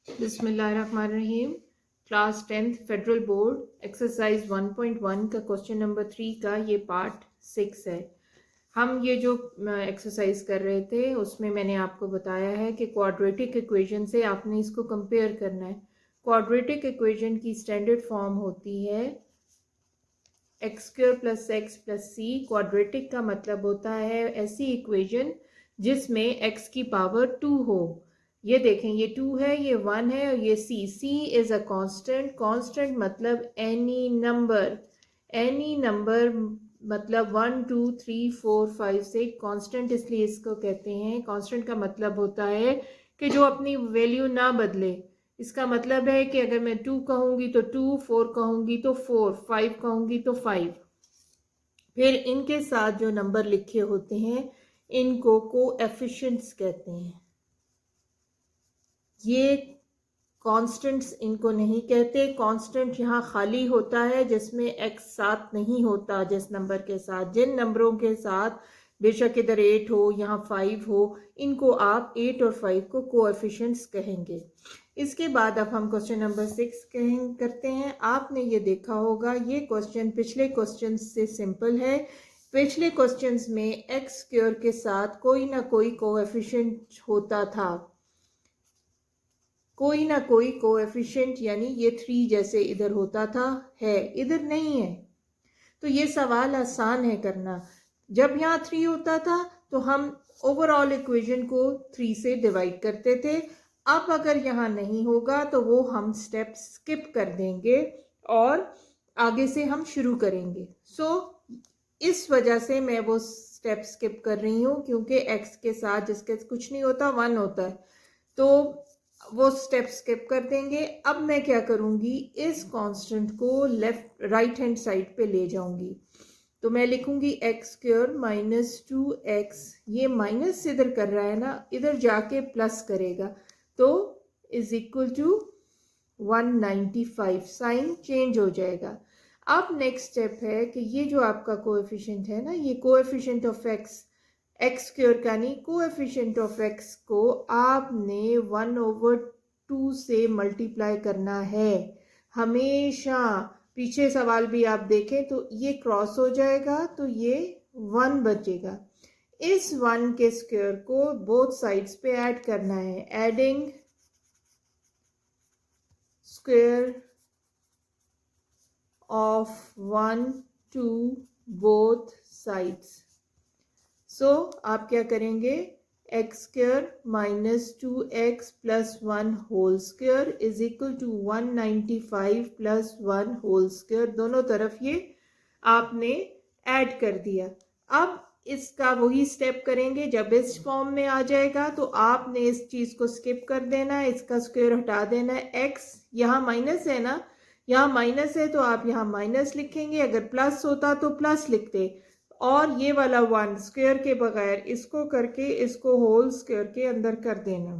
बिस्मिल्लाहिर्रहमानिर्रहीम। Class 10th federal board exercise 1.1 का question number 3 का ये पार्ट 6 है। हम ये जो एक्सरसाइज कर रहे थे उसमें मैंने आपको बताया है कि क्वाड्रेटिक इक्वेशन से आपने इसको कंपेयर करना है। क्वाड्रेटिक इक्वेशन की स्टैंडर्ड फॉर्म होती है x square plus x plus c. Quadratic का मतलब होता है ऐसी इक्वेशन जिसमें एक्स की पावर 2 हो। ये देखें, ये 2 है, ये 1 है और ये सी इज अ कांस्टेंट। कांस्टेंट मतलब एनी नंबर मतलब 1 2 3 4 5 6 कांस्टेंट इसलिए इसको कहते हैं। कांस्टेंट का मतलब होता है कि जो अपनी वैल्यू ना बदले। इसका मतलब है कि अगर मैं 2 कहूँगी तो 2, 4 कहूँगी तो 4, 5 कहूँगी तो 5। फिर इनके साथ जो नंबर लिखे होते हैं इनको कोएफिशिएंट्स कहते हैं। ये कांस्टेंट्स इनको नहीं कहते। कांस्टेंट यहाँ खाली होता है जिसमें एक्स साथ नहीं होता। जिस नंबर के साथ, जिन नंबरों के साथ बेशक इधर 8 हो यहाँ 5 हो, इनको आप 8 और 5 को कोएफिशिएंट्स कहेंगे। इसके बाद अब हम क्वेश्चन नंबर 6 करते हैं। आपने ये देखा होगा ये क्वेश्चन पिछले क्वेश्चन से सिंपल है। पिछले क्वेश्चंस में एक्स स्क्वायर के साथ कोई ना कोई कोएफिशिएंट होता था, कोई ना कोई कोएफिशिएंट, यानी ये 3 जैसे इधर होता था, है इधर नहीं है। तो ये सवाल आसान है करना। जब यहाँ 3 होता था तो हम ओवरऑल इक्वेशन को 3 से डिवाइड करते थे। अब अगर यहाँ नहीं होगा तो वो हम स्टेप स्किप कर देंगे और आगे से हम शुरू करेंगे। इस वजह से मैं वो स्टेप स्किप कर रही हूँ क्योंकि एक्स के साथ जिसके कुछ नहीं होता 1 होता है, तो वो स्टेप स्किप कर देंगे। अब मैं क्या करूँगी, इस कांस्टेंट को लेफ्ट राइट हैंड साइड पे ले जाऊँगी। तो मैं लिखूँगी एक्स स्क्वायर माइनस 2x। ये माइनस इधर कर रहा है ना, इधर जाके प्लस करेगा तो is equal to 195। Sign change हो जाएगा। अब नेक्स्ट स्टेप है कि ये जो आपका कोएफिशिएंट है ना, ये coefficient of x, x square का नहीं, कोएफिशिएंट ऑफ एक्स को आपने 1/2 से मल्टीप्लाई करना है हमेशा। पीछे सवाल भी आप देखें तो ये क्रॉस हो जाएगा तो ये 1 बचेगा। इस 1 के स्क्वायर को बोथ साइड्स पे ऐड करना है। Adding square of 1 to both sides. आप क्या करेंगे, X square minus 2x plus 1 whole square is equal to 195 plus 1 whole square. दोनों तरफ ये आपने ऐड कर दिया। अब इसका वही स्टेप करेंगे। जब इस फॉर्म में आ जाएगा तो आपने इस चीज को स्किप कर देना है, इसका स्क्वायर हटा देना है। एक्स यहाँ माइनस है ना, यहाँ माइनस है तो आप यहाँ माइनस लिखेंगे, अगर प्लस होता तो प्लस लिखते। और ये वाला 1 स्क्वायर के बगैर इसको करके इसको होल स्क्वायर के अंदर कर देना।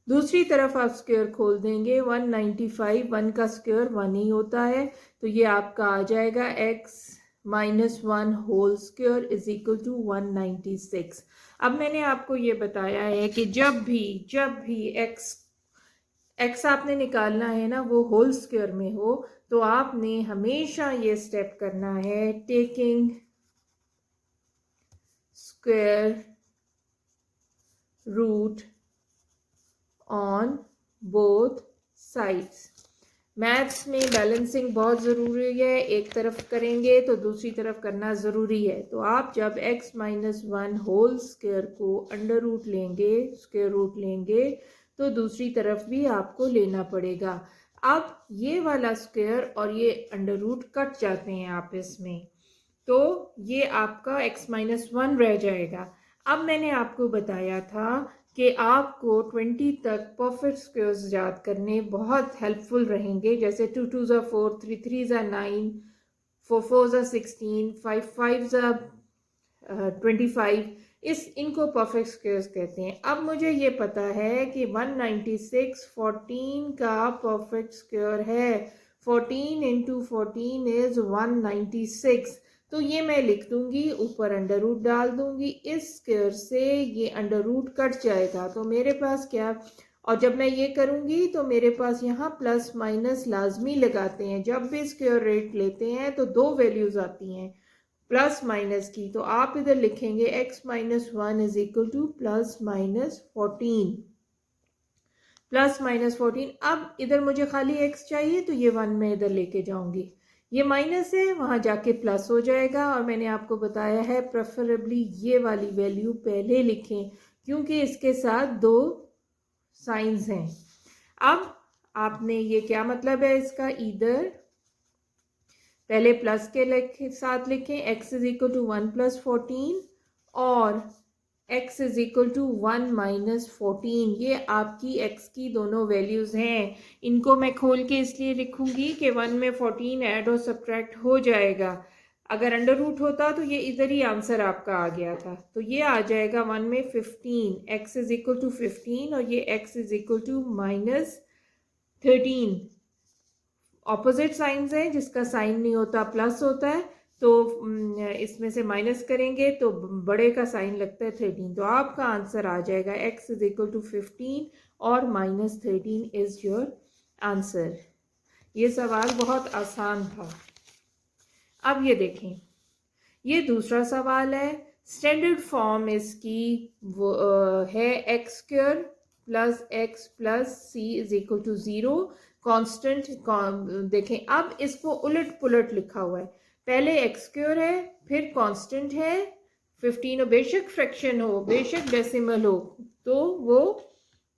दूसरी तरफ आप स्क्वायर खोल देंगे, 195, 1 का स्क्वायर 1 ही होता है, तो ये आपका आ जाएगा x minus 1 whole square is equal to 196। अब मैंने आपको ये बताया है कि जब भी x आपने निकालना है ना, वो होल स्क्वायर में हो, तो आपने हमेशा ये स्टेप करना है, taking square root on both sides. Maths में बैलेंसिंग बहुत ज़रूरी है। एक तरफ करेंगे तो दूसरी तरफ करना ज़रूरी है। तो आप जब x माइनस 1 होल स्क्वायर को अंडर रूट लेंगे, स्क्वायर रूट लेंगे, तो दूसरी तरफ भी आपको लेना पड़ेगा। अब ये वाला स्क्वायर और ये अंडर रूट कट जाते हैं आपस में, तो ये आपका x माइनस 1 रह जाएगा। अब मैंने आपको बताया था कि आपको 20 तक परफेक्ट स्क्वायर्स याद करने बहुत हेल्पफुल रहेंगे। जैसे 2 2 ज़ा 4, 3 3 ज़ा 9, 4 4 ज़ा 16, 5 5 ज़ा 25। इनको परफेक्ट स्क्वायर्स कहते हैं। अब मुझे ये पता है कि 196 14 का परफेक्ट स्क्वायर है। 14 इंटू 14 इज 196। तो ये मैं लिख दूंगी, ऊपर अंडर रूट डाल दूंगी। इस स्क्वायर से ये अंडर रूट कट जाएगा तो मेरे पास क्या और जब मैं ये करूँगी तो मेरे पास यहाँ प्लस माइनस लाजमी लगाते हैं। जब भी स्क्वायर रूट लेते हैं तो दो वैल्यूज़ आती हैं प्लस माइनस की, तो आप इधर लिखेंगे x minus 1 is equal two plus minus 14, plus minus 14। अब इधर मुझे खाली x चाहिए तो ये 1 में इधर लेके जाऊंगी, ये माइनस है वहां जाके प्लस हो जाएगा। और मैंने आपको बताया है प्रेफरेबली ये वाली वैल्यू पहले लिखें क्योंकि इसके साथ दो साइंस हैं। अब आपने ये क्या मतलब है इसका, इधर पहले प्लस के साथ लिखें x is equal to 1 plus 14 और x is equal to 1 minus 14। ये आपकी x की दोनों वैल्यूज़ हैं। इनको मैं खोल के इसलिए लिखूंगी कि 1 में 14 ऐड और सब्ट्रैक्ट हो जाएगा। अगर अंडर रूट होता तो ये इधर ही आंसर आपका आ गया था। तो ये आ जाएगा 1 में 15, x इज इक्वल टू 15 और ये x is equal to minus 13। Opposite signs है, जिसका साइन नहीं होता प्लस होता है, तो इसमें से माइनस करेंगे तो बड़े का साइन लगता है 13। तो आपका आंसर आ जाएगा x इज इक्वल टू 15 और माइनस 13 इज योर आंसर। ये सवाल बहुत आसान था। अब ये देखें, ये दूसरा सवाल है। स्टैंडर्ड फॉर्म इसकी वो है x square plus x plus C is equal to 0। Constant देखें, अब इसको उलट पुलट लिखा हुआ है। पहले एक्स स्क्वायर है, फिर कांस्टेंट है 15 हो, बेशक फ्रैक्शन हो बेशक डेसिमल हो तो वो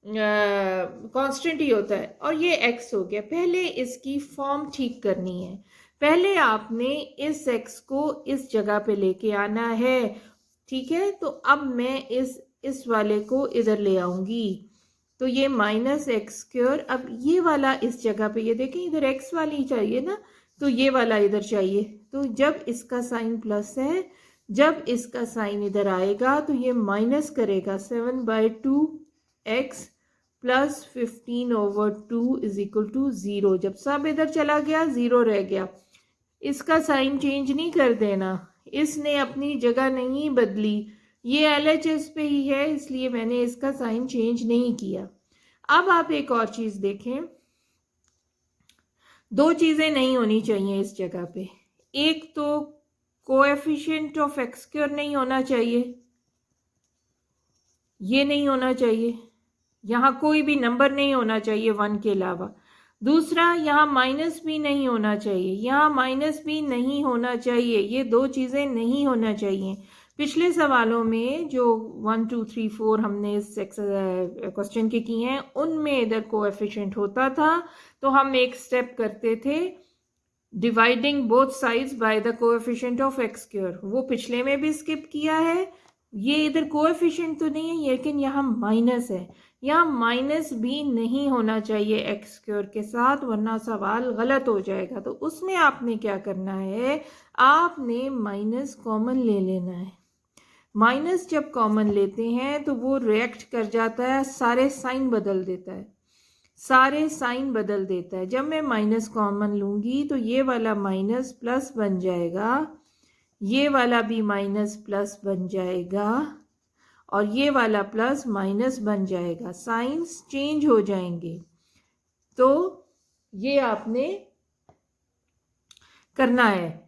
कांस्टेंट ही होता है, और ये एक्स हो गया। पहले इसकी फॉर्म ठीक करनी है। पहले आपने इस एक्स को इस जगह पे लेके आना है, ठीक है। तो अब मैं इस वाले को इधर ले आऊंगी, तो ये माइनस एक्स स्क्वायर, अब ये वाला इस जगह पे, ये देखें इधर एक्स वाली चाहिए ना, तो ये वाला इधर चाहिए। तो जब इसका साइन प्लस है, जब इसका साइन इधर आएगा तो ये माइनस करेगा 7/2 X plus 15/2 is equal to 0। जब सब इधर चला गया 0 रह गया। इसका साइन चेंज नहीं कर देना, इसने अपनी जगह नहीं बदली, ये LHS पे ही है, इसलिए मैंने इसका साइन चेंज नहीं किया। अब आप एक और चीज देखें, दो चीजें नहीं होनी चाहिए इस जगह पे। एक तो कोएफिशिएंट ऑफ एक्स स्क्वायर नहीं होना चाहिए, ये नहीं होना चाहिए, यहाँ कोई भी नंबर नहीं होना चाहिए 1 के अलावा। दूसरा, यहाँ माइनस भी नहीं होना चाहिए, यहाँ माइनस भी नहीं होना चाहिए, ये दो चीज़ें नहीं होना चाहिए। पिछले सवालों में जो 1 2 3 4 हमने इस क्वेश्चन के किए हैं, उनमें इधर कोएफिशिएंट होता था तो हम एक स्टेप करते थे, dividing both sides by the coefficient of x square. वो पिछले में भी स्किप किया है। ये इधर कोएफिशिएंट तो नहीं है, लेकिन यहाँ माइनस है, यहाँ माइनस भी नहीं होना चाहिए एक्स स्क्वायर के साथ, वरना सवाल गलत हो जाएगा। तो उसमें आपने क्या करना है, आपने माइनस कॉमन ले लेना है। माइनस जब कॉमन लेते हैं तो वो रिएक्ट कर जाता है, सारे साइन बदल देता है, सारे साइन बदल देता है। जब मैं माइनस कॉमन लूंगी तो ये वाला माइनस प्लस बन जाएगा, ये वाला भी माइनस प्लस बन जाएगा, और ये वाला प्लस माइनस बन जाएगा, साइंस चेंज हो जाएंगे। तो ये आपने करना है।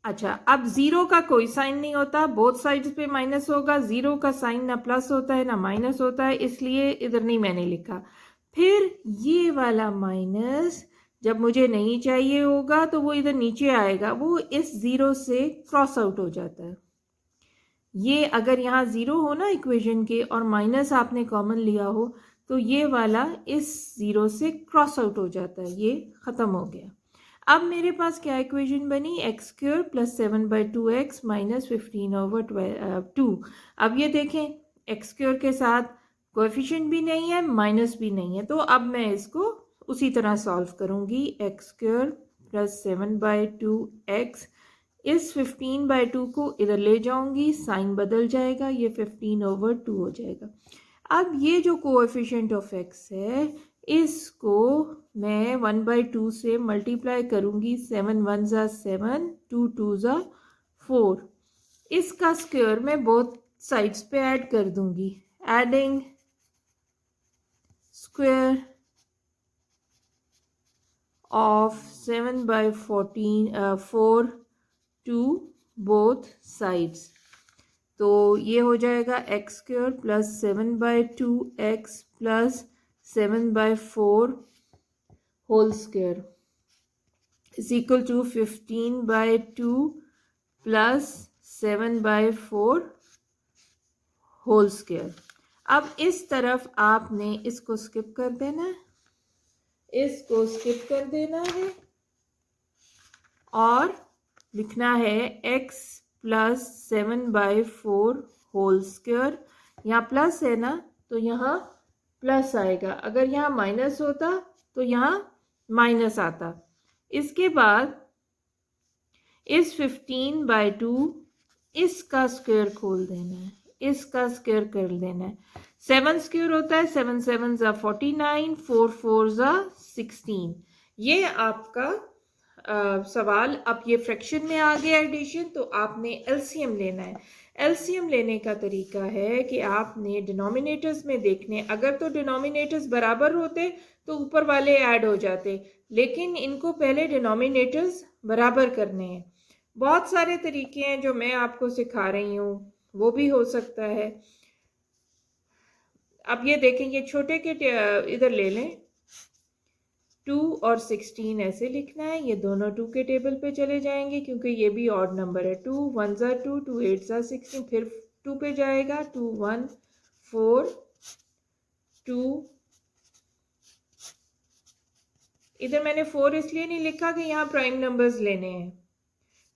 अच्छा, अब 0 का कोई साइन नहीं होता, बोथ साइड्स पे माइनस होगा। 0 का साइन ना प्लस होता है ना माइनस होता है, इसलिए इधर नहीं मैंने लिखा। फिर ये वाला माइनस जब मुझे नहीं चाहिए होगा तो वो इधर नीचे आएगा, वो इस 0 से क्रॉस आउट हो जाता है। ये अगर यहाँ 0 हो ना इक्वेशन के और माइनस आपने कॉमन लिया हो तो ये वाला इस 0 से क्रॉस आउट हो जाता है, ये ख़त्म हो गया। अब मेरे पास क्या इक्वेशन बनी, x square plus 7/2 x minus 15/2। अब ये देखें, एक्स स्क्वायर के साथ कोएफिशिएंट भी नहीं है, माइनस भी नहीं है, तो अब मैं इसको उसी तरह सॉल्व करूंगी। एक्स स्क्वायर प्लस 7/2 एक्स, इस 15/2 को इधर ले जाऊंगी, साइन बदल जाएगा, ये 15/2 हो जाएगा। अब ये जो कोएफिशिएंट ऑफ एक्स है, इसको मैं 1/2 से मल्टीप्लाई करूंगी, 7 1 ज़ा 7, 2 2 ज़ा 4। इसका स्क्वायर मैं बोथ साइड्स पे ऐड कर दूंगी, adding square of 7 by 4 to both sides. तो ये हो जाएगा X square plus 7/2x plus 7/4 whole square is equal to 15/2 plus 7/4 whole square. अब इस तरफ आपने इसको स्किप कर देना है, इसको स्किप कर देना है और लिखना है x प्लस 7/4 होल स्क्वायर. यहाँ प्लस है ना तो यहाँ प्लस आएगा, अगर यहाँ माइनस होता तो यहाँ माइनस आता. इसके बाद इस 15/2 इसका स्क्वायर खोल देना है, इसका स्क्वायर कर देना है. 7 स्क्वायर होता है 7 7 ज़ा 49, 4 4 ज़ा 16. ये आपका सवाल. अब ये फ्रैक्शन में आ गया एडिशन, तो आपने एलसीएम लेना है. एलसीएम लेने का तरीका है कि आपने डिनोमिनेटर्स में देखने, अगर तो डिनोमिनेटर्स बराबर होते तो ऊपर वाले ऐड हो जाते, लेकिन इनको पहले डिनोमिनेटर्स बराबर करने हैं. बहुत सारे तरीके हैं जो मैं आपको सिखा रही हूँ, वो भी हो सकता है. अब ये देखें, ये छोटे के इधर ले लें, 2 और 16 ऐसे लिखना है. ये दोनों 2 के टेबल पे चले जाएंगे क्योंकि ये भी ऑड नंबर है. 2 1 ज़ा 2, 2 8 ज़ा 16, फिर 2 पे जाएगा. 2 1 4 2. इधर मैंने 4 इसलिए नहीं लिखा कि यहाँ प्राइम नंबर्स लेने हैं.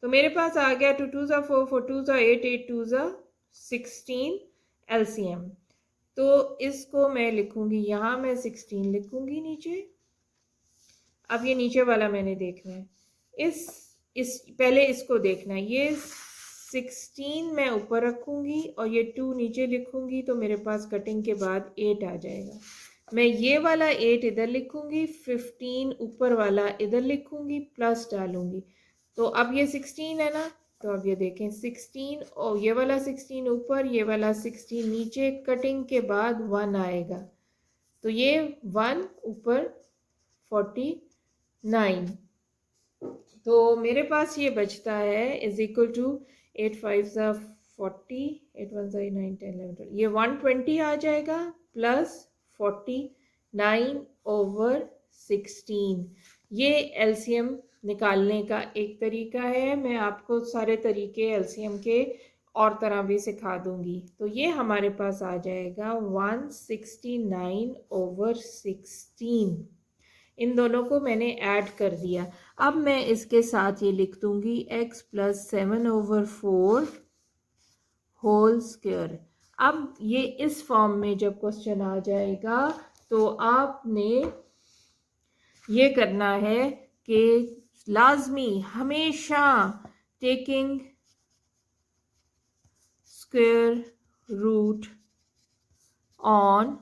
तो मेरे पास आ गया 2 2 ज़ा 4, 4 2 ज़ा 8, 8 2 ज़ा 16 एलसीएम. तो इसको मैं लिखूंगी, यहाँ मैं 16 लिखूंगी नीचे. अब ये नीचे वाला मैंने देखना है, इस पहले इसको देखना है. ये 16 मैं ऊपर रखूंगी और ये 2 नीचे लिखूंगी, तो मेरे पास कटिंग के बाद 8 आ जाएगा. मैं ये वाला 8 इधर लिखूंगी, 15 ऊपर वाला इधर लिखूंगी, प्लस डालूंगी. तो अब ये 16 है ना, तो अब ये देखें 16 और ये वाला 16 ऊपर, ये वाला 16 नीचे, कटिंग के बाद 1 आएगा. तो ये 1 ऊपर 49. तो मेरे पास ये बचता है इज इक्वल टू 8 5 ज़ा 40, 8 1 ज़ा 9 10 11 12. ये 120 आ जाएगा प्लस 49 ओवर 16. ये एलसीएम निकालने का एक तरीका है. मैं आपको सारे तरीके एलसीएम के और तरह भी सिखा दूंगी. तो ये हमारे पास आ जाएगा 169 ओवर 16. इन दोनों को मैंने ऐड कर दिया. अब मैं इसके साथ ये लिख दूंगी x प्लस 7/4 होल स्क्वायर. अब ये इस फॉर्म में जब क्वेश्चन आ जाएगा तो आपने ये करना है कि लाजमी हमेशा taking square root on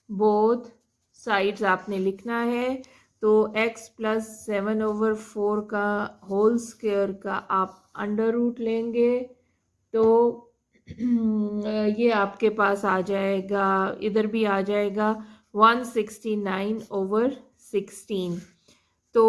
both sides आपने लिखना है. तो x प्लस 7/4 का होल स्क्वायर का आप अंडर रूट लेंगे तो ये आपके पास आ जाएगा, इधर भी आ जाएगा 169 ओवर 16. तो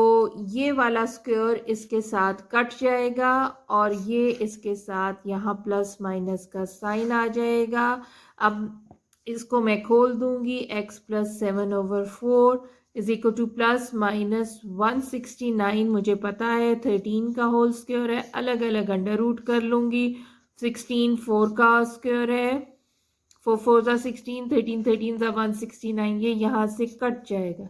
ये वाला स्क्वायर इसके साथ कट जाएगा और ये इसके साथ यहाँ प्लस माइनस का साइन आ जाएगा. अब इसको मैं खोल दूंगी, x plus 7/4 is equal two plus minus 169. मुझे पता है 13 का होल स्क्वायर है, अलग अलग अंडर रूट कर लूँगी. 16 4 का स्क्वायर है, 4 4 ज़ा 16, 13 13 ज़ा 169. ये यहाँ से कट जाएगा.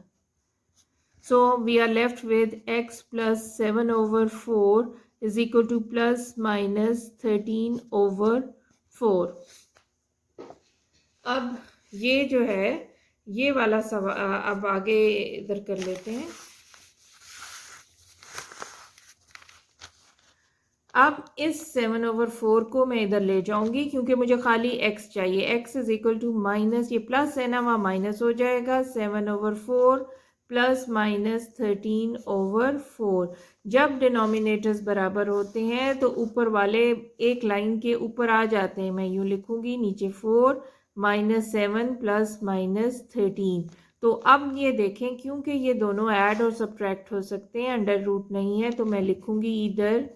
So we are left with x plus 7/4 is equal to plus minus 13/4. अब ये जो है ये वाला सवाल अब आगे इधर कर लेते हैं. अब इस 7/4 को मैं इधर ले जाऊंगी क्योंकि मुझे खाली x चाहिए. x is equal to minus, ये प्लस है ना, वहाँ माइनस हो जाएगा. 7/4 प्लस माइनस 13/4. जब डिनोमिनेटर्स बराबर होते हैं तो ऊपर वाले एक लाइन के ऊपर आ जाते हैं. मैं यूँ लिखूंगी, नीचे 4 -7 प्लस माइनस 13. तो अब ये देखें, क्योंकि ये दोनों ऐड और सब्ट्रैक्ट हो सकते हैं, अंडर रूट नहीं है, तो मैं लिखूंगी इधर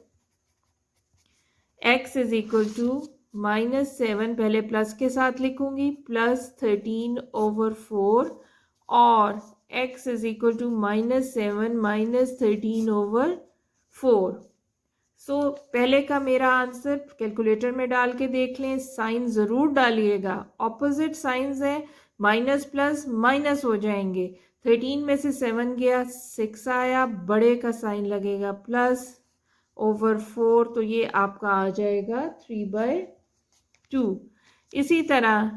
x इज इक्वल टू -7, पहले प्लस के साथ लिखूंगी, +13/4 और x इज इक्वल टू -7 -13/4। सो पहले का मेरा आंसर कैलकुलेटर में डाल के देख लें, साइन ज़रूर डालिएगा, ऑपोजिट साइंस है, माइनस प्लस माइनस हो जाएंगे। 13 में से 7 गया, 6 आया, बड़े का साइन लगेगा +/4, तो ये आपका आ जाएगा 3/2। इसी तरह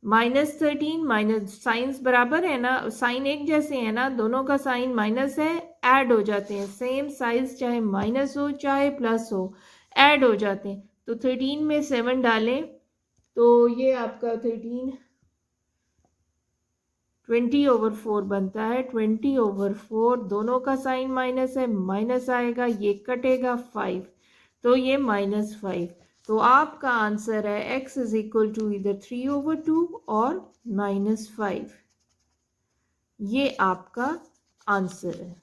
-13 माइनस, साइंस बराबर है ना, साइन एक जैसे है ना, दोनों का साइन माइनस है, ऐड हो जाते हैं, सेम साइज चाहे माइनस हो चाहे प्लस हो, ऐड हो जाते हैं। तो 13 में 7 डालें तो ये आपका 20/4 बनता है। 20/4, दोनों का साइन माइनस है, माइनस आएगा, ये कटेगा 5, तो ये -5। तो आपका आंसर है x इज इक्वल टू इधर 3/2 और -5। ये आपका आंसर है।